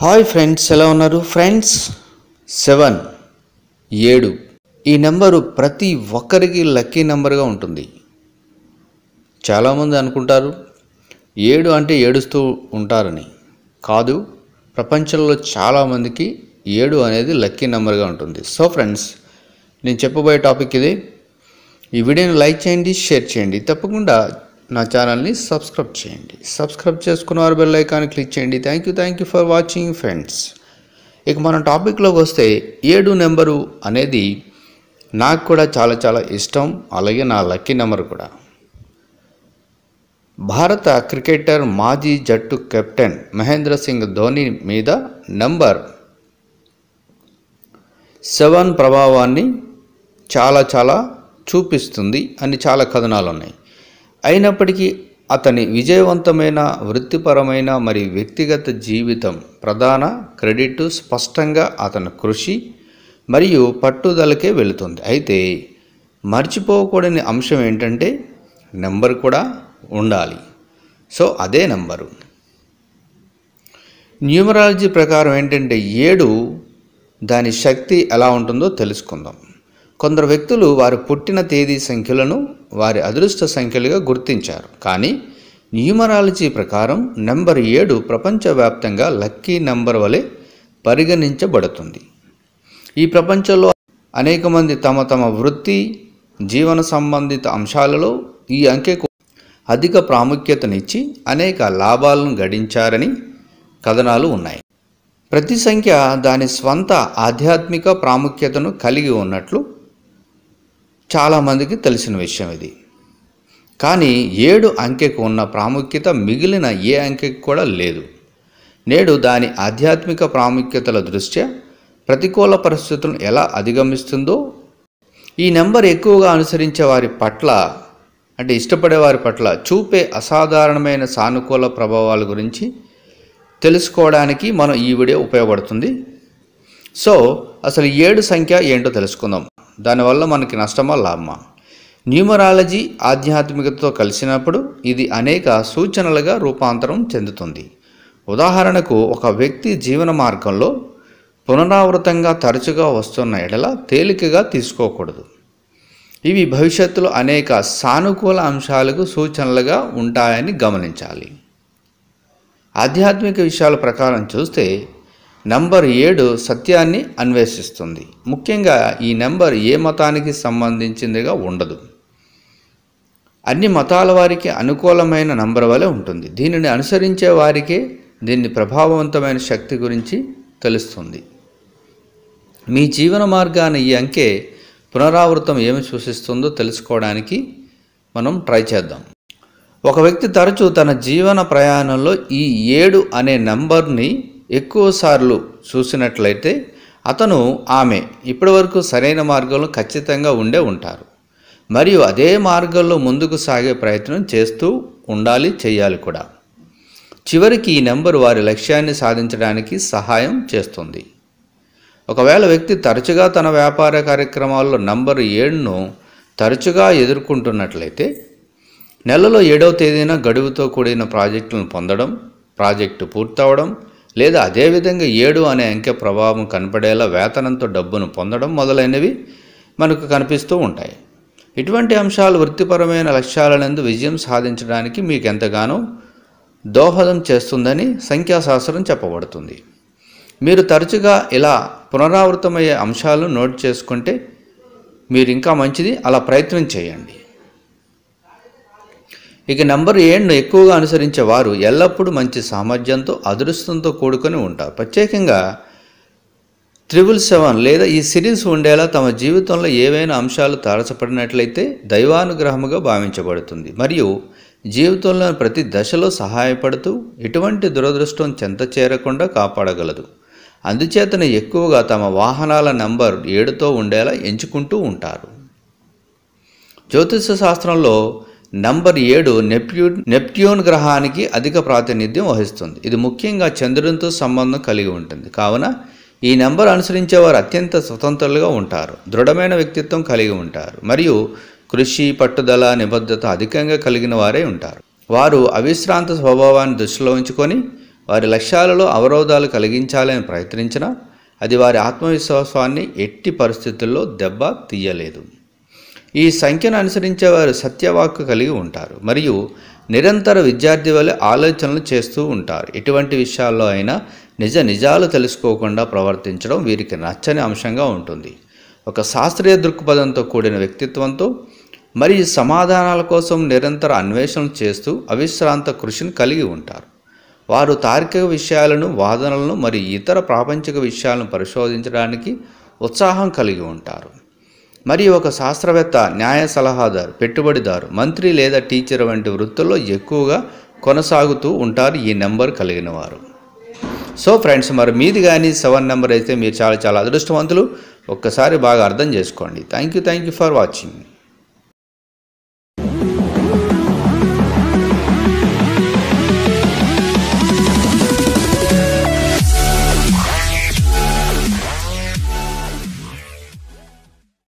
Hi friends, ఎలా ఉన్నారు friends? 7 ఈ నెంబరు ప్రతి ఒక్కరికి లక్కీ నెంబర్గా ఉంటుంది. చాలామంది అనుకుంటారు 7 అంటే ఏడుస్తూ ఉంటారని. కాదు, ప్రపంచంలో చాలామందికి 7 అనేది లక్కీ నెంబర్గా ఉంటుంది. సో ఫ్రెండ్స్, నేను చెప్పబోయే టాపిక్ ఇది. ఈ వీడియోని లైక్ చేయండి, షేర్ చేయండి, తప్పకుండా నా ఛానల్ని సబ్స్క్రైబ్ చేయండి. సబ్స్క్రైబ్ చేసుకున్నవారు బెల్ ఐకాన్ క్లిక్ చేయండి. Thank you for watching friends. ఇక మన టాపిక్లోకి వస్తే 7 నెంబరు అనేది నాకు కూడా చాలా ఇష్టం, అలాగే నా లక్కీ నెంబర్ కూడా. భారత క్రికెటర్ మాజీ జట్టు కెప్టెన్ మహేంద్ర సింగ్ ధోని మీద నెంబర్ 7 ప్రభావాన్ని చాలా చూపిస్తుంది అని చాలా కథనాలు ఉన్నాయి. అయినప్పటికీ అతని విజయవంతమైన వృత్తిపరమైన మరియు వ్యక్తిగత జీవితం ప్రధాన క్రెడిట్ స్పష్టంగా అతని కృషి మరియు పట్టుదలకే వెళుతుంది. అయితే మర్చిపోకూడని అంశం ఏంటంటే నెంబర్ కూడా ఉండాలి. సో అదే నెంబరు. న్యూమరాలజీ ప్రకారం ఏంటంటే 7 దాని శక్తి ఎలా ఉంటుందో తెలుసుకుందాం. కొందరు వ్యక్తులు వారి పుట్టిన తేదీ సంఖ్యలను వారి అదృష్ట సంఖ్యలుగా గుర్తించారు. కానీ న్యూమరాలజీ ప్రకారం నెంబర్ 7 ప్రపంచవ్యాప్తంగా లక్కీ నెంబర్ వలె పరిగణించబడుతుంది. ఈ ప్రపంచంలో అనేక మంది తమ వృత్తి జీవన సంబంధిత అంశాలలో ఈ అంకెకు అధిక ప్రాముఖ్యతనిచ్చి అనేక లాభాలను గడించారని కథనాలు ఉన్నాయి. ప్రతి సంఖ్య దాని స్వంత ఆధ్యాత్మిక ప్రాముఖ్యతను కలిగి ఉన్నట్లు చాలామందికి తెలిసిన విషయం ఇది. కానీ 7 అంకెకు ఉన్న ప్రాముఖ్యత మిగిలిన ఏ అంకెకు కూడా లేదు. నేడు దాని ఆధ్యాత్మిక ప్రాముఖ్యతల దృష్ట్యా ప్రతికూల పరిస్థితులను ఎలా అధిగమిస్తుందో, ఈ నెంబర్ ఎక్కువగా అనుసరించే వారి పట్ల అంటే ఇష్టపడే వారి పట్ల చూపే అసాధారణమైన సానుకూల ప్రభావాల గురించి తెలుసుకోవడానికి మనం ఈ వీడియో ఉపయోగపడుతుంది. సో అసలు 7 సంఖ్య ఏంటో తెలుసుకుందాం. దానివల్ల మనకి నష్టమా లాభమా? న్యూమరాలజీ ఆధ్యాత్మికతతో కలిసినప్పుడు ఇది అనేక సూచనలుగా రూపాంతరం చెందుతుంది. ఉదాహరణకు, ఒక వ్యక్తి జీవన మార్గంలో పునరావృతంగా తరచుగా వస్తున్న ఎడల తేలికగా తీసుకోకూడదు. ఇవి భవిష్యత్తులో అనేక సానుకూల అంశాలకు సూచనలుగా ఉంటాయని గమనించాలి. ఆధ్యాత్మిక విషయాల ప్రకారం చూస్తే నంబర్ 7 సత్యాన్ని అన్వేషిస్తుంది. ముఖ్యంగా ఈ నెంబర్ ఏ మతానికి సంబంధించిందిగా ఉండదు. అన్ని మతాల వారికి అనుకూలమైన నంబర్ వలె ఉంటుంది. దీనిని అనుసరించే వారికే దీని ప్రభావవంతమైన శక్తి గురించి తెలుస్తుంది. మీ జీవన మార్గాన్ని ఈ అంకె పునరావృతం ఏమి సూచిస్తుందో తెలుసుకోవడానికి మనం ట్రై చేద్దాం. ఒక వ్యక్తి తరచూ తన జీవన ప్రయాణంలో ఈ 7 అనే నంబర్ని ఎక్కువసార్లు చూసినట్లయితే అతను ఆమె ఇప్పటివరకు సరైన మార్గంలో ఖచ్చితంగా ఉంటారు మరియు అదే మార్గంలో ముందుకు సాగే ప్రయత్నం చేస్తూ చేయాలి కూడా. చివరికి ఈ నెంబర్ వారి లక్ష్యాన్ని సాధించడానికి సహాయం చేస్తుంది. ఒకవేళ వ్యక్తి తరచుగా తన వ్యాపార కార్యక్రమాల్లో నంబర్ 7ను తరచుగా ఎదుర్కొంటున్నట్లయితే నెలలో 7వ తేదీన గడువుతో కూడిన ప్రాజెక్టులను పొందడం, ప్రాజెక్టు పూర్తవడం, లేదా అదేవిధంగా 7 అనే అంకె ప్రభావం కనపడేలా వేతనంతో డబ్బును పొందడం మొదలైనవి మనకు కనిపిస్తూ ఉంటాయి. ఇటువంటి అంశాలు వృత్తిపరమైన లక్ష్యాలనందు విజయం సాధించడానికి మీకు ఎంతగానో దోహదం చేస్తుందని సంఖ్యాశాస్త్రం చెప్పబడుతుంది. మీరు తరచుగా ఇలా పునరావృతమయ్యే అంశాలను నోట్ చేసుకుంటే మీరు ఇంకా మంచిది. అలా ప్రయత్నం చేయండి. ఇక నెంబర్ 7ను ఎక్కువగా అనుసరించే వారు ఎల్లప్పుడూ మంచి సామర్థ్యంతో అదృష్టంతో కూడుకొని ఉంటారు. ప్రత్యేకంగా 777 లేదా ఈ సిరీస్ ఉండేలా తమ జీవితంలో ఏవైనా అంశాలు తారసపడినట్లయితే దైవానుగ్రహముగా భావించబడుతుంది మరియు జీవితంలోని ప్రతి దశలో సహాయపడుతూ ఎటువంటి దురదృష్టం చెంత చేరకుండా కాపాడగలదు. అందుచేతనే ఎక్కువగా తమ వాహనాల నంబర్ 7తో ఉండేలా ఎంచుకుంటూ ఉంటారు. జ్యోతిష శాస్త్రంలో నంబర్ 7 నెప్ట్యూన్ గ్రహానికి అధిక ప్రాతినిధ్యం వహిస్తుంది. ఇది ముఖ్యంగా చంద్రునితో సంబంధం కలిగి ఉంటుంది. కావున ఈ నెంబర్ అనుసరించేవారు అత్యంత స్వతంత్రులుగా ఉంటారు, దృఢమైన వ్యక్తిత్వం కలిగి ఉంటారు మరియు కృషి, పట్టుదల, నిబద్ధత అధికంగా కలిగిన వారే ఉంటారు. వారు అవిశ్రాంత స్వభావాన్ని దృష్టిలో ఉంచుకొని వారి లక్ష్యాలలో అవరోధాలు కలిగించాలని ప్రయత్నించినా అది వారి ఆత్మవిశ్వాసాన్ని ఎట్టి పరిస్థితుల్లో దెబ్బ తీయలేదు. ఈ సంఖ్యను అనుసరించే వారు సత్యవాక్కు కలిగి ఉంటారు మరియు నిరంతర విద్యార్థి వలె ఆలోచనలు చేస్తూ ఉంటారు. ఎటువంటి విషయాల్లో అయినా నిజాలు తెలుసుకోకుండా ప్రవర్తించడం వీరికి నచ్చని అంశంగా ఉంటుంది. ఒక శాస్త్రీయ దృక్పథంతో కూడిన వ్యక్తిత్వంతో మరియు సమాధానాల కోసం నిరంతర అన్వేషణలు చేస్తూ అవిశ్రాంత కృషిని కలిగి ఉంటారు. వారు తార్కిక విషయాలను, వాదనలను మరియు ఇతర ప్రాపంచిక విషయాలను పరిశోధించడానికి ఉత్సాహం కలిగి ఉంటారు. మరియు ఒక శాస్త్రవేత్త, న్యాయ సలహాదారు, పెట్టుబడిదారు, మంత్రి లేదా టీచర్ వంటి వృత్తుల్లో ఎక్కువగా కొనసాగుతూ ఉంటారు ఈ నెంబర్ కలిగిన వారు. సో ఫ్రెండ్స్, మరి మీది కానీ 7 నెంబర్ అయితే మీరు చాలా అదృష్టవంతులు. ఒక్కసారి బాగా అర్థం చేసుకోండి. Thank you for watching.